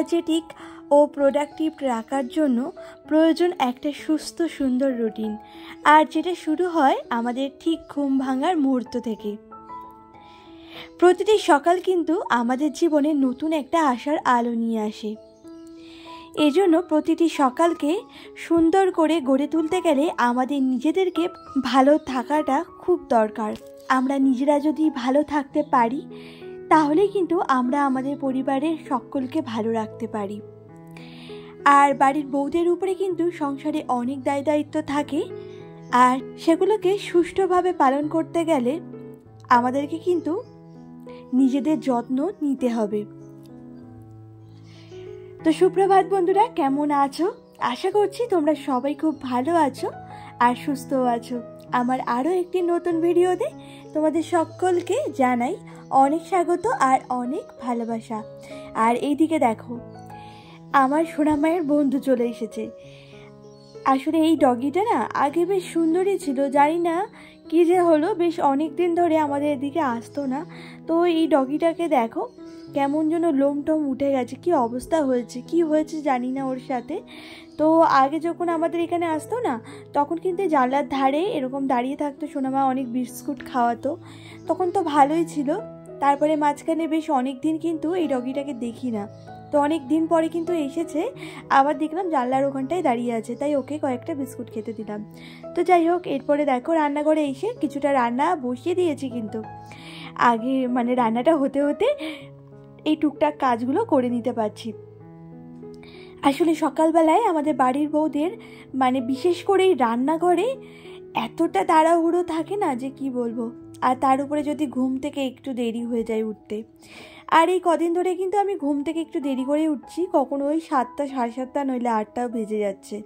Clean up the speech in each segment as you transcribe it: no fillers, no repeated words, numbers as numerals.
Energetic ও productive রাখার জন্য প্রয়োজন একটা সুস্থ সুন্দর রুটিন, আর যেটা শুরু হয় আমাদের ঠিক ঘুম ভাঙার মুহূর্ত থেকে। প্রতিটি সকাল কিন্তু আমাদের জীবনে নতুন একটা আশার আলো নিয়ে আসে। এজন্য প্রতিটি সকালকে সুন্দর করে গড়ে তুলতে গেলে আমাদের নিজেদেরকে ভালো থাকাটা খুব দরকার। আমরা নিজেরা যদি ভালো থাকতে পারি তাহলে কিন্তু আমরা আমাদের পরিবারের সকলকে ভালো রাখতে পারি। আর বাড়ির বউদের উপরে কিন্তু সংসারে অনেক দায়িত্ব থাকে, আর সেগুলোকে সুষ্ঠুভাবে পালন করতে গেলে আমাদেরকে কিন্তু নিজেদের যত্ন নিতে হবে। তো সুপ্রভাত বন্ধুরা, কেমন আছো? আশা করছি তোমরা সবাই খুব ভালো আছো আর সুস্থও আছো। আমার আরও একটি নতুন ভিডিওতে তোমাদের সকলকে জানাই অনেক স্বাগত আর অনেক ভালোবাসা। আর এইদিকে দেখো, আমার সোনামায়ের বন্ধু চলে এসেছে। আসলে এই ডগিটা না আগে বেশ সুন্দরই ছিল, জানি না কি যে হলো, বেশ অনেক দিন ধরে আমাদের এদিকে আসতো না। তো এই ডগিটাকে দেখো কেমন যেন লোম টোম উঠে গেছে, কি অবস্থা হয়েছে, কি হয়েছে জানি না ওর সাথে। তো আগে যখন আমাদের এখানে আসতো না তখন কিন্তু জানলার ধারে এরকম দাঁড়িয়ে থাকতো, সোনামা অনেক বিস্কুট খাওয়াতো, তখন তো ভালোই ছিল। তারপরে মাঝখানে বেশ অনেক দিন কিন্তু এই ডগিটাকে দেখি না, তো অনেক দিন পরে কিন্তু এসেছে, আবার দেখলাম জানলার ওখানটায় দাঁড়িয়ে আছে, তাই ওকে কয়েকটা বিস্কুট খেতে দিলাম। তো যাই হোক, এরপরে দেখো রান্নাঘরে এসে কিছুটা রান্না বসিয়ে দিয়েছি, কিন্তু আগে মানে রান্নাটা হতে হতে এই টুকটাক কাজগুলো করে নিতে পারছি। আসলে সকালবেলায় আমাদের বাড়ির বউদের মানে বিশেষ করে এই রান্নাঘরে এতটা তাড়াহুড়ো থাকে না যে কি বলবো, আর তার উপরে যদি ঘুম থেকে একটু দেরি হয়ে যায় উঠতে। আর এই কদিন ধরে কিন্তু আমি ঘুম থেকে একটু দেরি করে উঠছি, কখনো ওই 7টা, 7:30 নইলে 8টাও বেজে যাচ্ছে।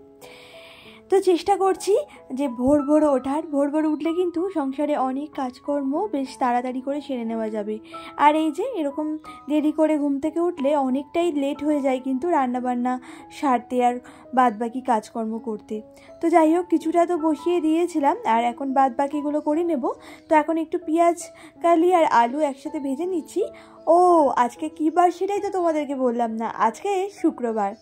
তো চেষ্টা করছি যে ভোর ভোর ওঠার, ভোর ভোর উঠলে কিন্তু সংসারে অনেক কাজকর্ম বেশ তাড়াতাড়ি করে সেরে নেওয়া যাবে। আর এই যে এরকম দেরি করে ঘুম থেকে উঠলে অনেকটাই লেট হয়ে যায় কিন্তু রান্নাবান্না সারতে আর বাদবাকি কাজকর্ম করতে। তো যাই হোক, কিছুটা তো বসিয়ে দিয়েছিলাম, আর এখন বাদবাকিগুলো করে নেব। তো এখন একটু পেঁয়াজ কালি আর আলু একসাথে ভেজে নিচ্ছি। ও আজকে কী বার সেটাই তো তোমাদেরকে বললাম না, আজকে শুক্রবার,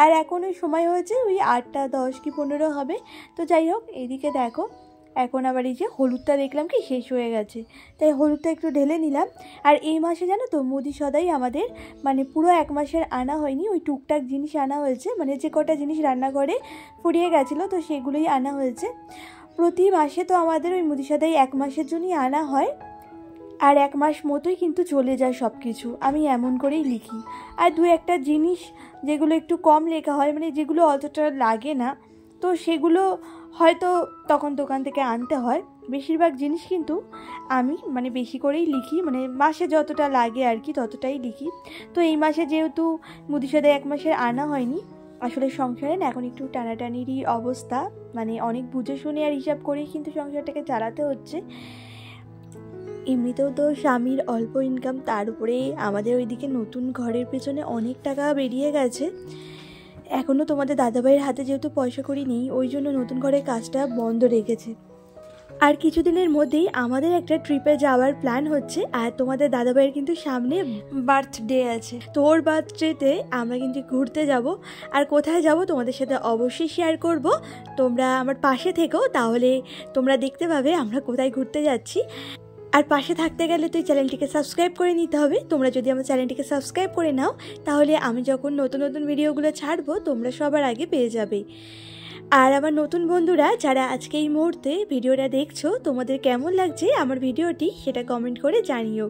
আর এখন ওই সময় হয়েছে ওই 8টা 10 কি 15 হবে। তো যাই হোক, এইদিকে দেখো এখন আবার এই যে হলুদটা দেখলাম কি শেষ হয়ে গেছে, তাই হলুদটা একটু ঢেলে নিলাম। আর এই মাসে জানো তো মুদি সদাই আমাদের মানে পুরো 1 মাসের আনা হয়নি, ওই টুকটাক জিনিস আনা হয়েছে, মানে যে কটা জিনিস রান্নাঘরে ফুরিয়ে গেছিলো তো সেগুলোই আনা হয়েছে। প্রতি মাসে তো আমাদের ওই মুদি সদাই 1 মাসের জন্যই আনা হয়, আর 1 মাস মতোই কিন্তু চলে যায় সব কিছু, আমি এমন করেই লিখি। আর দু একটা জিনিস যেগুলো একটু কম লেখা হয়, মানে যেগুলো অতটা লাগে না, তো সেগুলো হয়তো তখন দোকান থেকে আনতে হয়। বেশিরভাগ জিনিস কিন্তু আমি মানে বেশি করেই লিখি, মানে মাসে যতটা লাগে আর কি ততটাই লিখি। তো এই মাসে যেহেতু মুদি সদাই 1 মাসের আনা হয়নি, আসলে সংসারে না এখন একটু টানাটানিরই অবস্থা, মানে অনেক বুঝে শুনে আর হিসাব করেই কিন্তু সংসারটাকে চালাতে হচ্ছে। এমনিতেও তো স্বামীর অল্প ইনকাম, তার উপরে আমাদের ওইদিকে নতুন ঘরের পেছনে অনেক টাকা বেরিয়ে গেছে। এখনও তোমাদের দাদাভাইয়ের হাতে যেহেতু পয়সা করি নেই, ওই জন্য নতুন ঘরের কাজটা বন্ধ রেখেছে। আর কিছুদিনের মধ্যেই আমাদের একটা ট্রিপে যাওয়ার প্ল্যান হচ্ছে, আর তোমাদের দাদাভাইয়ের কিন্তু সামনে বার্থডে আছে, তো ওর বার্থডেতে আমরা কিন্তু ঘুরতে যাব। আর কোথায় যাব তোমাদের সাথে অবশ্যই শেয়ার করব, তোমরা আমার পাশে থেকো, তাহলে তোমরা দেখতে পাবে আমরা কোথায় ঘুরতে যাচ্ছি। আর পাশে থাকতে গেলে তো এই চ্যানেলটিকে সাবস্ক্রাইব করে নিতে হবে। তোমরা যদি আমার চ্যানেলটিকে সাবস্ক্রাইব করে নাও তাহলে আমি যখন নতুন নতুন ভিডিওগুলো ছাড়বো তোমরা সবার আগে পেয়ে যাবে। আর আমার নতুন বন্ধুরা যারা আজকে এই মুহূর্তে ভিডিওটা দেখছো, তোমাদের কেমন লাগছে আমার ভিডিওটি সেটা কমেন্ট করে জানিও।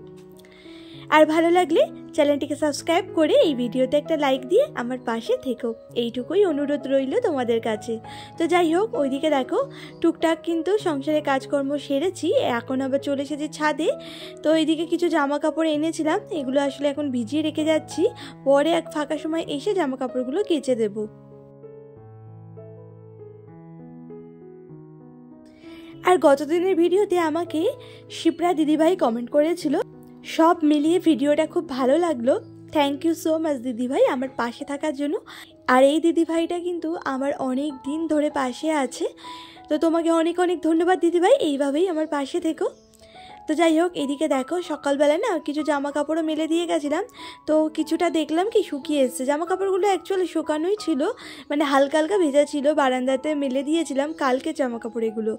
আর ভালো লাগলে চ্যানেলটিকে সাবস্ক্রাইব করে এই ভিডিওতে একটা লাইক দিয়ে আমার পাশে থেকো, এইটুকুই অনুরোধ রইল তোমাদের কাছে। তো যাই হোক, ওইদিকে দেখো টুকটাক কিন্তু সংসারে কাজকর্ম সেরেছি, এখন আবার চলে এসেছি ছাদে। তো এইদিকে কিছু জামা কাপড় এনেছিলাম, এগুলো আসলে এখন ভিজিয়ে রেখে যাচ্ছি, পরে এক ফাঁকা সময় এসে জামা কাপড়গুলো কেচে দেবো। আর গতদিনের ভিডিওতে আমাকে শিপ্রা দিদিভাই কমেন্ট করেছিল, সব মিলিয়ে ভিডিওটা খুব ভালো লাগলো, থ্যাংক ইউ সো মাচ দিদিভাই আমার পাশে থাকার জন্য। আর এই দিদিভাইটা কিন্তু আমার অনেক দিন ধরে পাশে আছে, তো তোমাকে অনেক অনেক ধন্যবাদ দিদিভাই, এইভাবেই আমার পাশে থেকো। তো যাই হোক, এদিকে দেখো সকালবেলা না কিছু জামা কাপড়ও মেলে দিয়ে গেছিলাম, তো কিছুটা দেখলাম কি শুকিয়ে এসছে। জামা কাপড়গুলো অ্যাকচুয়ালি শুকানোই ছিল, মানে হালকা হালকা ভেজা ছিল, বারান্দাতে মেলে দিয়েছিলাম কালকে জামা কাপড় এগুলো।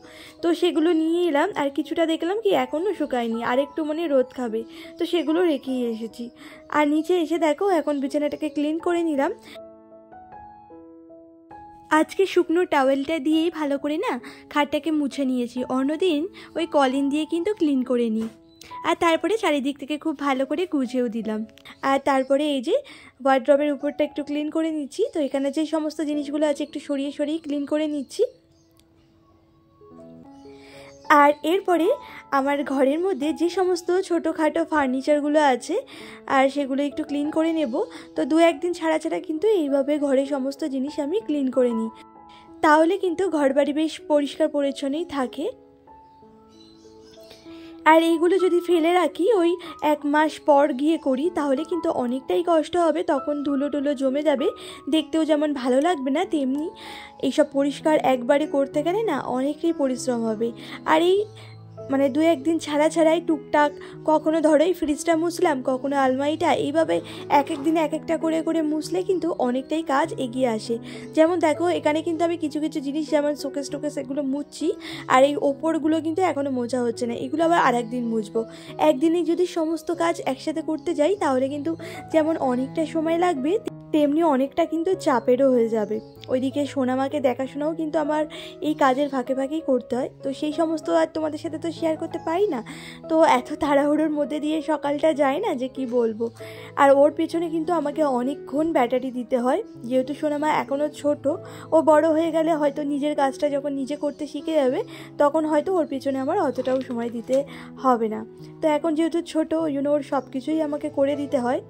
তো সেগুলো নিয়ে এলাম, আর কিছুটা দেখলাম কি এখনও শুকায়নি, আর একটু মানে রোদ খাবে, তো সেগুলো রেখেই এসেছি। আর নিচে এসে দেখো এখন বিছানাটাকে ক্লিন করে নিলাম। আজকে শুকনো টাওয়েলটা দিয়েই ভালো করে না খাটটাকে মুছে নিয়েছি, অন্যদিন ওই কলিন দিয়ে কিন্তু ক্লিন করে নিই। আর তারপরে চারিদিক থেকে খুব ভালো করে গুছিয়েও দিলাম। আর তারপরে এই যে ওয়ার্ড্রবের উপরটা একটু ক্লিন করে নিচ্ছি। তো এখানে যে সমস্ত জিনিসগুলো আছে একটু সরিয়ে সরিয়ে ক্লিন করে নিচ্ছি। আর এরপরে আমার ঘরের মধ্যে যে সমস্ত ছোটোখাটো ফার্নিচারগুলো আছে আর সেগুলো একটু ক্লিন করে নেব। তো দু একদিন ছাড়া ছাড়া কিন্তু এইভাবে ঘরের সমস্ত জিনিস আমি ক্লিন করে নিই, তাহলে কিন্তু ঘরবাড়ি বেশ পরিষ্কার পরিচ্ছন্নই থাকে। আর এইগুলো যদি ফেলে রাখি ওই 1 মাস পর গিয়ে করি, তাহলে কিন্তু অনেকটাই কষ্ট হবে, তখন ধুলো টুলো জমে যাবে, দেখতেও যেমন ভালো লাগবে না, তেমনি এইসব পরিষ্কার একবারে করতে গেলে না অনেকটাই পরিশ্রম হবে। আর এই মানে দু একদিন ছাড়া ছাড়াই টুকটাক, কখনো ধরো এই ফ্রিজটা মুছলাম, কখনো আলমারিটা, এইভাবে এক এক দিনে এক একটা করে করে মুছলে কিন্তু অনেকটাই কাজ এগিয়ে আসে। যেমন দেখো এখানে কিন্তু আমি কিছু কিছু জিনিস যেমন শোকেস টোকেস এগুলো মুছছি, আর এই ওপরগুলো কিন্তু এখনও মোছা হচ্ছে না, এগুলো আবার আর একদিন মুছবো। একদিনে যদি সমস্ত কাজ একসাথে করতে যাই তাহলে কিন্তু যেমন অনেকটা সময় লাগবে, তেমনি অনেকটা কিন্তু চাপেরও হয়ে যাবে। ওইদিকে সোনামাকে দেখাশোনাও কিন্তু আমার এই কাজের ফাঁকে ফাঁকেই করতে হয়, তো সেই সমস্ত আর তোমাদের সাথে তো শেয়ার করতে পারি না। তো এত তাড়াহুড়োর মধ্যে দিয়ে সকালটা যায় না যে কি বলবো। আর ওর পেছনে কিন্তু আমাকে অনেকক্ষণ ব্যাটারি দিতে হয়, যেহেতু সোনামা এখনও ছোট, ও বড় হয়ে গেলে হয়তো নিজের কাজটা যখন নিজে করতে শিখে যাবে তখন হয়তো ওর পেছনে আমার অতটাও সময় দিতে হবে না। তো এখন যেহেতু ছোট, ওই জন্য ওর সব কিছুই আমাকে করে দিতে হয়।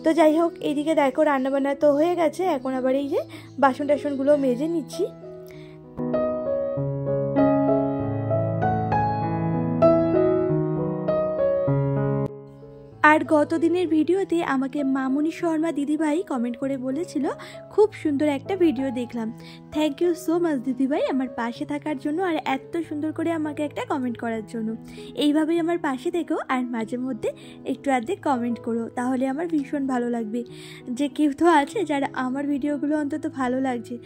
তো যাই হোক, এইদিকে দেখো রান্নাবান্না তো হয়ে গেছে, এখন আবার এই যে বাসন টাসনগুলো মেজে নিচ্ছি। আর গত দিনের ভিডিওতে আমাকে মামুনি শর্মা দিদিভাই কমেন্ট করে বলেছিল খুব সুন্দর একটা ভিডিও দেখলাম। থ্যাংক ইউ সো মাচ দিদিভাই আমার পাশে থাকার জন্য, আর এত সুন্দর করে আমাকে একটা কমেন্ট করার জন্য। এইভাবেই আমার পাশে থেকো, আর মাঝে মধ্যে একটু আধে কমেন্ট করো, তাহলে আমার ভীষণ ভালো লাগবে যে কেউ তো আছে যারা আমার ভিডিওগুলো অন্তত ভালো লাগছে।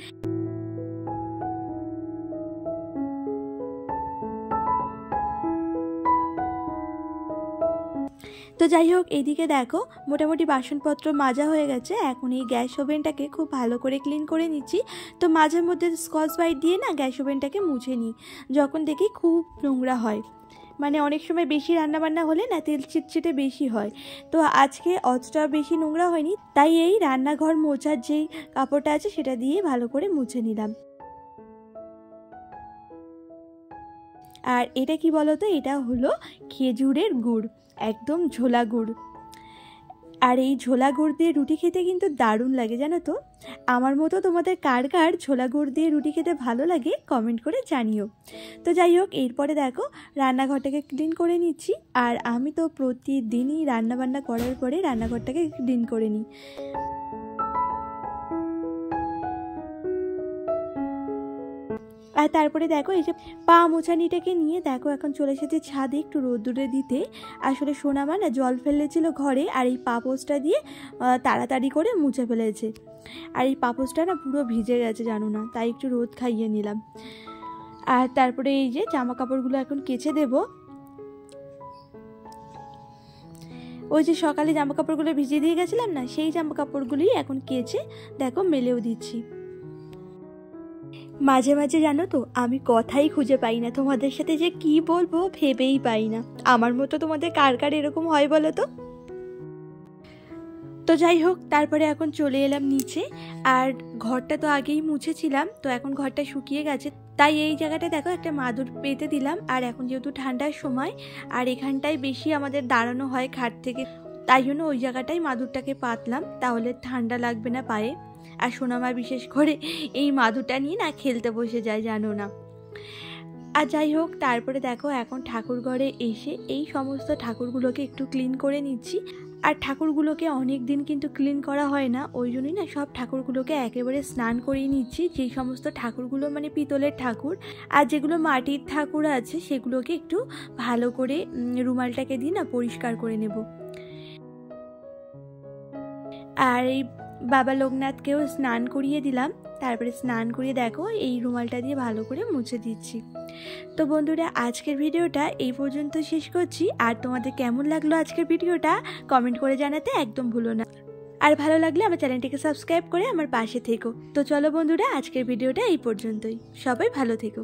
তো যাই হোক, এইদিকে দেখো মোটামুটি বাসনপত্র মাজা হয়ে গেছে, এখন এই গ্যাস ওভেনটাকে খুব ভালো করে ক্লিন করে নিচ্ছি। তো মাঝে মধ্যে স্কচ ব্রাইট দিয়ে না গ্যাস ওভেনটাকে মুছে নিই যখন দেখি খুব নোংরা হয়, মানে অনেক সময় বেশি রান্নাবান্না হলে না তেল চিটচিটে বেশি হয়। তো আজকে অতটা বেশি নোংরা হয়নি, তাই এই রান্নাঘর মোছার যেই কাপড়টা আছে সেটা দিয়ে ভালো করে মুছে নিলাম। আর এটা কি বলতো, এটা হলো খেজুরের গুড়, একদম ঝোলা গুড়। আর এই ঝোলা গুড় দিয়ে রুটি খেতে কিন্তু দারুণ লাগে জানো তো। আমার মতো তোমাদের কার কার ঝোলা গুড় দিয়ে রুটি খেতে ভালো লাগে কমেন্ট করে জানিও। তো যাই হোক, এরপরে দেখো রান্নাঘরটাকে ক্লিন করে নিচ্ছি। আর আমি তো প্রতিদিনই রান্নাবান্না করার পরে রান্নাঘরটাকে ক্লিন করে নিই। আর তারপরে দেখো এই যে পা মোছানিটাকে নিয়ে দেখো এখন চলে এসেছে ছাদে একটু রোদ্দুরে দিতে। আসলে সোনামা না জল ফেলেছিল ঘরে, আর এই পাপোসটা দিয়ে তাড়াতাড়ি করে মুছে ফেলেছে, আর এই পাপোসটা না পুরো ভিজে গেছে জানো না, তাই একটু রোদ খাইয়ে নিলাম। আর তারপরে এই যে জামা কাপড়গুলো এখন কেচে দেব। ওই যে সকালে জামা কাপড়গুলো ভিজিয়ে দিয়ে গেছিলাম না, সেই জামা কাপড়গুলোই এখন কেচে দেখো মেলেও দিচ্ছি। মাঝে মাঝে জানো তো আমি কথাই খুঁজে পাই না, তোমাদের সাথে যে কি বলবো ভেবেই পাই না। আমার মতো তোমাদের কার কার এরকম হয় বলো তো। তো যাই হোক, তারপরে এখন চলে এলাম নিচে। আর ঘরটা তো আগেই মুছেছিলাম, তো এখন ঘরটা শুকিয়ে গেছে, তাই এই জায়গাটা দেখো একটা মাদুর পেতে দিলাম। আর এখন যেহেতু ঠান্ডার সময় আর এখানটায় বেশি আমাদের দাঁড়ানো হয় খাট থেকে, তাই জন্য ওই জায়গাটাই মাদুরটাকে পাতলাম, তাহলে ঠান্ডা লাগবে না পায়ে। আর সোনামা বিশেষ করে এই মাদুরটা নিয়ে না খেলতে বসে যায় জানো না। আর যাই হোক, তারপরে দেখো এখন ঠাকুর ঘরে এসে এই সমস্ত ঠাকুরগুলোকে একটু ক্লিন করে নিচ্ছি। আর ঠাকুরগুলোকে অনেক দিন কিন্তু ক্লিন করা হয় না, ওই জন্যই না সব ঠাকুরগুলোকে একেবারে স্নান করিয়ে নিচ্ছি। যেই সমস্ত ঠাকুরগুলো মানে পিতলের ঠাকুর আর যেগুলো মাটির ঠাকুর আছে সেগুলোকে একটু ভালো করে রুমালটাকে দিয়ে না পরিষ্কার করে নেব। আর এই বাবা লোকনাথকেও স্নান করিয়ে দিলাম, তারপরে স্নান করিয়ে দেখো এই রুমালটা দিয়ে ভালো করে মুছে দিচ্ছি। তো বন্ধুরা আজকের ভিডিওটা এই পর্যন্ত শেষ করছি। আর তোমাদের কেমন লাগলো আজকের ভিডিওটা কমেন্ট করে জানাতে একদম ভুলো না। আর ভালো লাগলে আমার চ্যানেলটিকে সাবস্ক্রাইব করে আমার পাশে থেকো। তো চলো বন্ধুরা আজকের ভিডিওটা এই পর্যন্তই, সবাই ভালো থেকো।